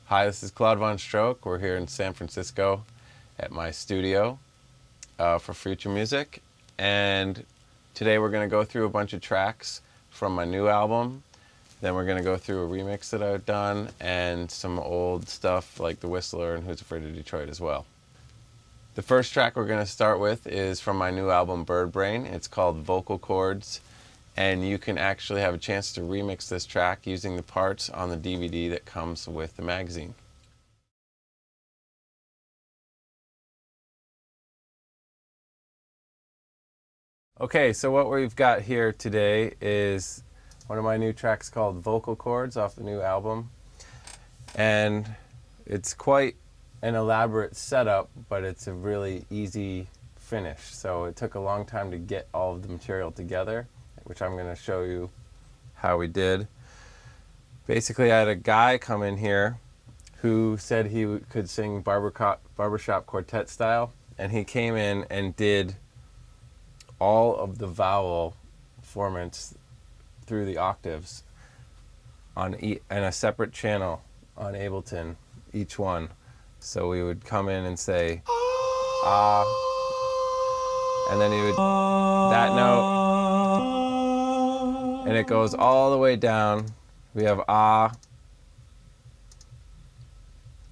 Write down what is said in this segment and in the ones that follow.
Hi, this is Claude VonStroke. We're here in San Francisco at my studio for Future Music. And today we're going to go through a bunch of tracks from my new album. Then we're going to go through a remix that I've done and some old stuff like The Whistler and Who's Afraid of Detroit as well. The first track we're going to start with is from my new album Bird Brain. It's called Vocal Chords. And you can actually have a chance to remix this track using the parts on the DVD that comes with the magazine. Okay, so what we've got here today is one of my new tracks called Vocal Chords off the new album. And it's quite an elaborate setup, but it's a really easy finish. So it took a long time to get all of the material together, which I'm going to show you how we did. Basically, I had a guy come in here who said he could sing barbershop quartet style, and he came in and did all of the vowel formants through the octaves on a separate channel on Ableton, each one. So we would come in and say, ah, and then he would, that note, and it goes all the way down. We have ah,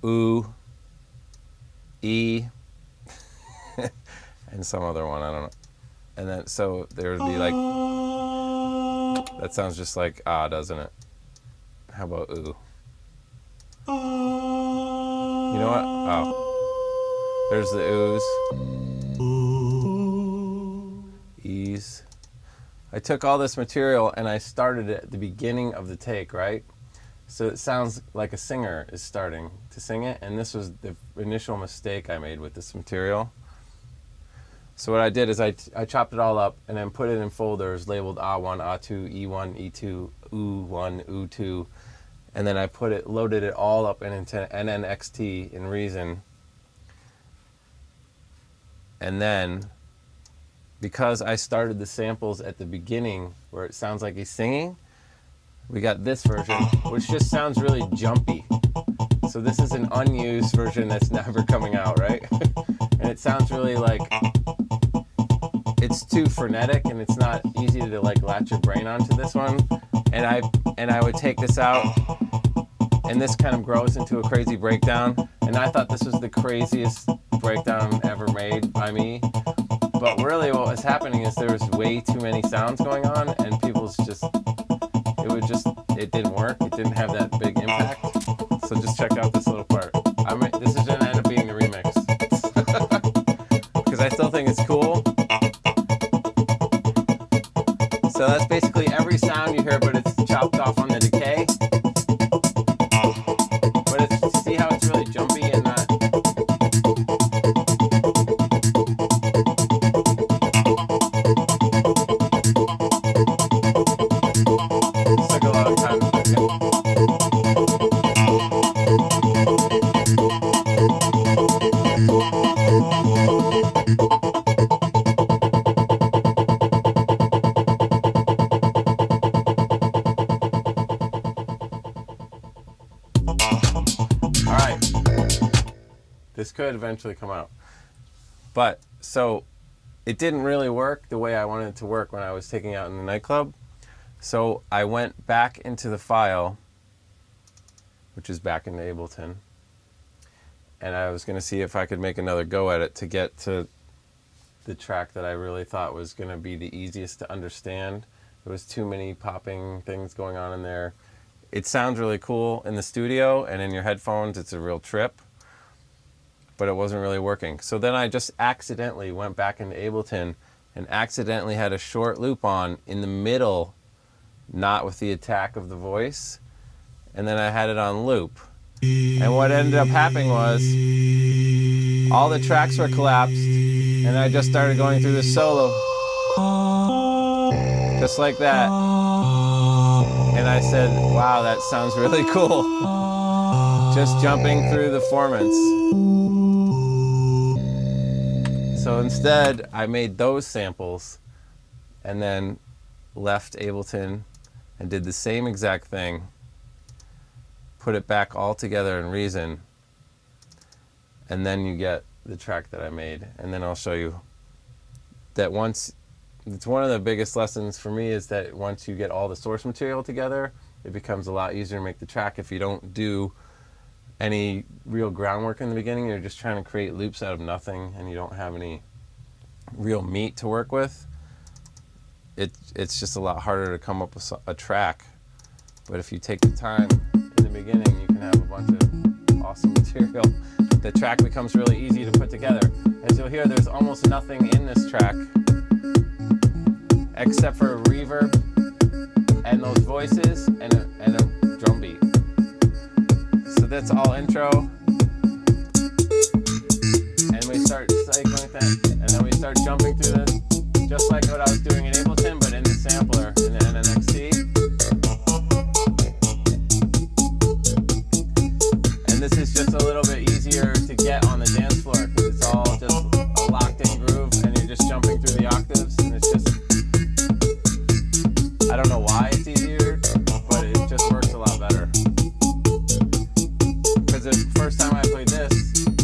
ooh, e, and some other one, I don't know. And then, so there would be like, that sounds just like ah, doesn't it? How about ooh? You know what? Oh, there's the oohs, e's. I took all this material and I started it at the beginning of the take, right? So it sounds like a singer is starting to sing it, and this was the initial mistake I made with this material. So what I did is I chopped it all up and then put it in folders labeled A1, A2, E1, E2, U1, U2, and then I loaded it all up into NNXT in Reason. And then, because I started the samples at the beginning where it sounds like he's singing, we got this version, which just sounds really jumpy. So this is an unused version that's never coming out, right? And it sounds really like, it's too frenetic and it's not easy to like latch your brain onto this one. And I would take this out, and this kind of grows into a crazy breakdown. And I thought this was the craziest breakdown ever made by me. But really what was happening is there was way too many sounds going on, and it didn't work. It didn't have that big impact. So just check out this little part. This is gonna end up being the remix. Because I still think it's cool. So that's basically every sound you hear, but it's chopped off on the decay. But see how it's really jumpy and not... It took a long time to fix it. Alright, this could eventually come out. But, so, it didn't really work the way I wanted it to work when I was taking it out in the nightclub. So I went back into the file, which is back in Ableton, and I was going to see if I could make another go at it to get to the track that I really thought was going to be the easiest to understand. There was too many popping things going on in there. It sounds really cool in the studio, and in your headphones it's a real trip, but it wasn't really working. So then I just accidentally went back into Ableton and accidentally had a short loop on in the middle, not with the attack of the voice, and then I had it on loop. And what ended up happening was all the tracks were collapsed, and I just started going through the solo, just like that. And I said, wow, that sounds really cool. Just jumping through the formants. So instead, I made those samples and then left Ableton and did the same exact thing, put it back all together in Reason, and then you get the track that I made. And then I'll show you that once, it's one of the biggest lessons for me, is that once you get all the source material together, it becomes a lot easier to make the track. If you don't do any real groundwork in the beginning, you're just trying to create loops out of nothing, and you don't have any real meat to work with, it's just a lot harder to come up with a track. But if you take the time in the beginning, you can have a bunch of awesome material. The track becomes really easy to put together. As you'll hear, there's almost nothing in this track except for a reverb and those voices and a drum beat. So that's all intro. And we start cycling that, and then we start jumping through this, just like what I was doing in Ableton, but in the sampler in the NNXT. And this is just a little bit easier to get on the dance floor, because it's all just a locked-in groove, and you're just jumping through the octaves, and it's just, I don't know why it's easier, but it just works a lot better. Because the first time I played this,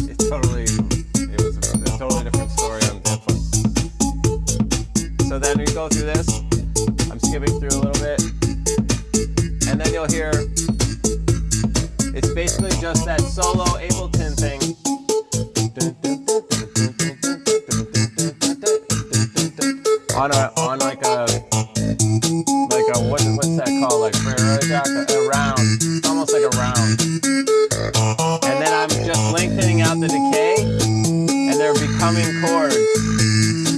it was a totally different story on dance floor. So then we go through this, I'm skipping through a little bit, and then you'll hear, it's basically just that solo Ableton thing. On like a what's that called? Like a round. It's almost like a round. And then I'm just lengthening out the decay, and they're becoming chords,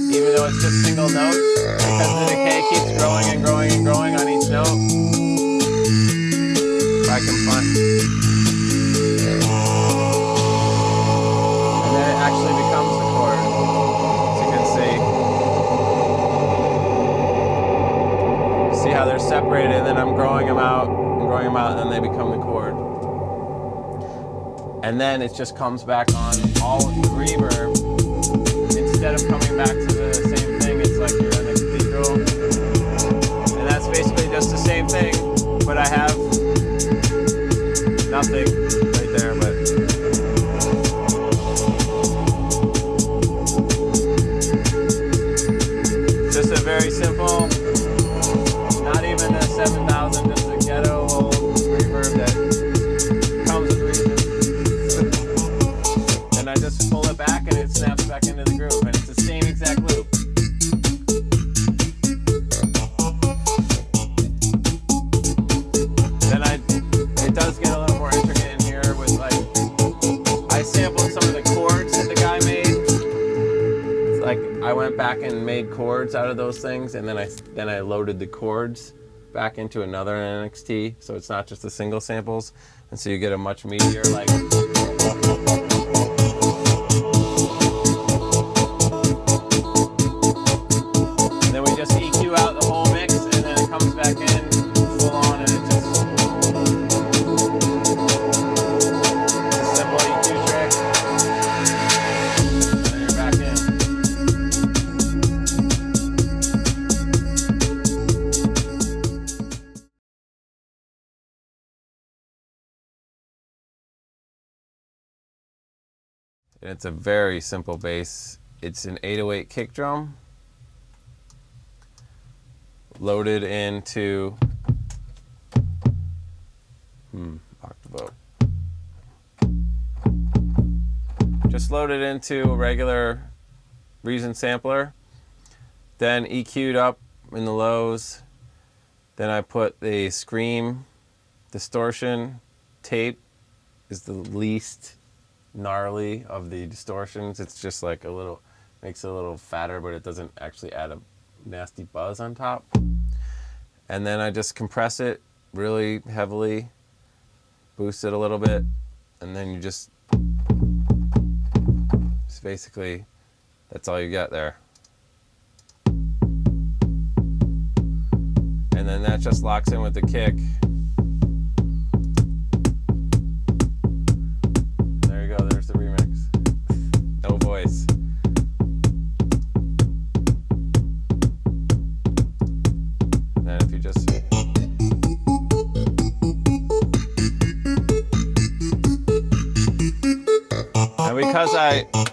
even though it's just single notes, because the decay keeps growing and growing and growing on each note. If I can find. And then it actually becomes the chord, as you can see. See how they're separated, and then I'm growing them out, and then they become the chord. And then it just comes back on all with the reverb. Instead of coming back to the same thing, it's like you're in a cathedral. And that's basically just the same thing, but I have nothing right there, but just a very simple, not even a 7,000, just a ghetto old reverb that comes with Reason. And I just pull it back and it snaps back into the groove, and it's the same exact loop. Then it does get a little more intricate in here with, like, I sampled some of the chords that the guy made. It's like I went back and made chords out of those things, and then I loaded the chords back into another NXT, so it's not just the single samples, and so you get a much meatier, like. And then we just EQ out the whole mix, and then it comes back in full on, and it just. It's a simple EQ trick. And then you're back in. And it's a very simple bass. It's an 808 kick drum loaded into octave. Just loaded into a regular Reason sampler, then EQ'd up in the lows. Then I put the scream distortion tape, is the least gnarly of the distortions. It's just like makes it a little fatter, but it doesn't actually add a nasty buzz on top. And then I just compress it really heavily, boost it a little bit, and then you just basically, that's all you get there. And then that just locks in with the kick. There's the remix. No voice. And then if you just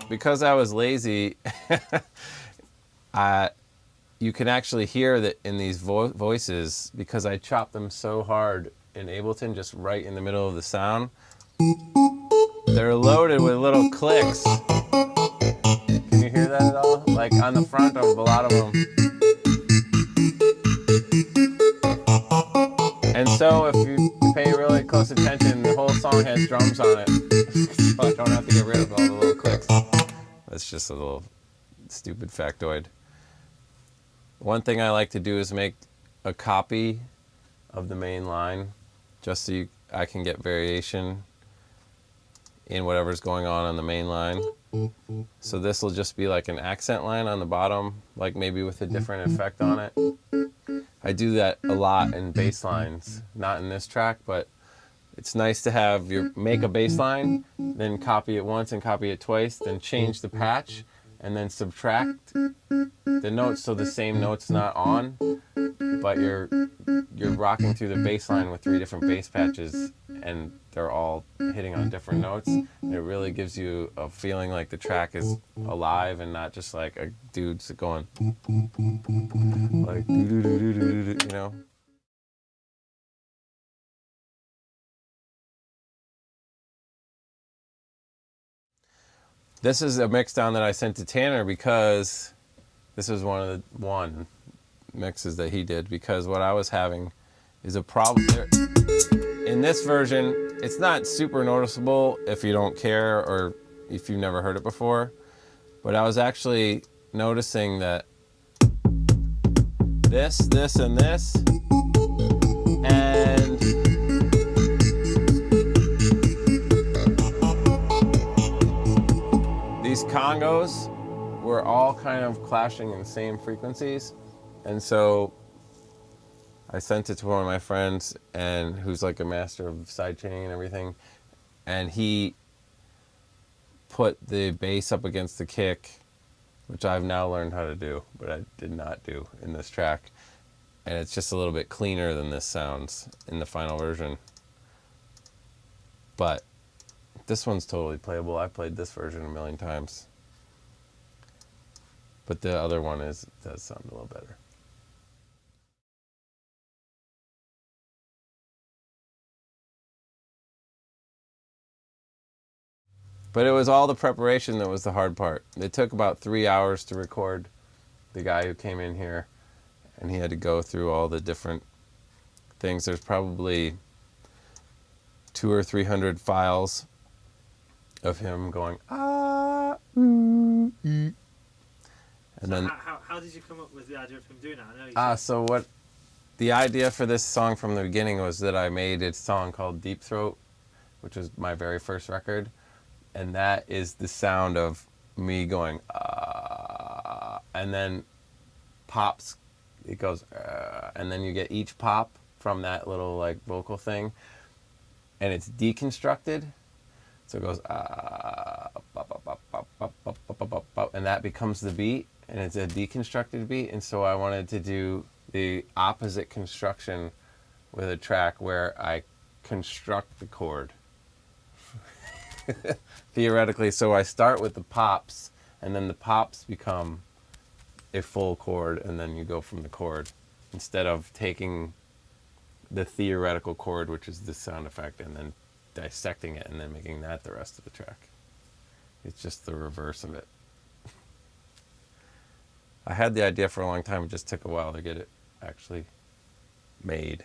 because I was lazy, you can actually hear that in these voices, because I chopped them so hard in Ableton, just right in the middle of the sound. They're loaded with little clicks. Can you hear that at all? Like on the front of a lot of them. And so if you pay really close attention, the whole song has drums on it. So I don't have to get rid of all the little clicks. That's just a little stupid factoid. One thing I like to do is make a copy of the main line, just so I can get variation in whatever's going on the main line. So this will just be like an accent line on the bottom, like maybe with a different effect on it. I do that a lot in bass lines, not in this track, but it's nice to have make a bass line, then copy it once and copy it twice, then change the patch, and then subtract the notes so the same note's not on, but you're rocking through the bass line with 3 different bass patches, and they're all hitting on different notes. And it really gives you a feeling like the track is alive and not just like a dude's going like you know. This is a mix down that I sent to Tanner because this was one of the mixes that he did, because what I was having is a problem there. In this version, it's not super noticeable if you don't care or if you've never heard it before, but I was actually noticing that this, and this, and these congos were all kind of clashing in the same frequencies. And so I sent it to one of my friends, and who's like a master of sidechaining and everything, and he put the bass up against the kick, which I've now learned how to do, but I did not do in this track. And it's just a little bit cleaner than this sounds in the final version. But this one's totally playable. I've played this version a million times. But the other one does sound a little better. But it was all the preparation that was the hard part. It took about 3 hours to record the guy who came in here, and he had to go through all the different things. There's probably 200 or 300 files of him going, ah, ooh, ee. And so then how did you come up with the idea of him doing that? I know so what the idea for this song from the beginning was that I made a song called Deep Throat, which was my very first record, and that is the sound of me going and then pops, it goes and then you get each pop from that little like vocal thing, and it's deconstructed. So it goes, and that becomes the beat, and it's a deconstructed beat. And so I wanted to do the opposite construction with a track where I construct the chord. Theoretically, so I start with the pops, and then the pops become a full chord, and then you go from the chord, instead of taking the theoretical chord, which is the sound effect, and then dissecting it and then making that the rest of the track. It's just the reverse of it. I had the idea for a long time. It just took a while to get it actually made.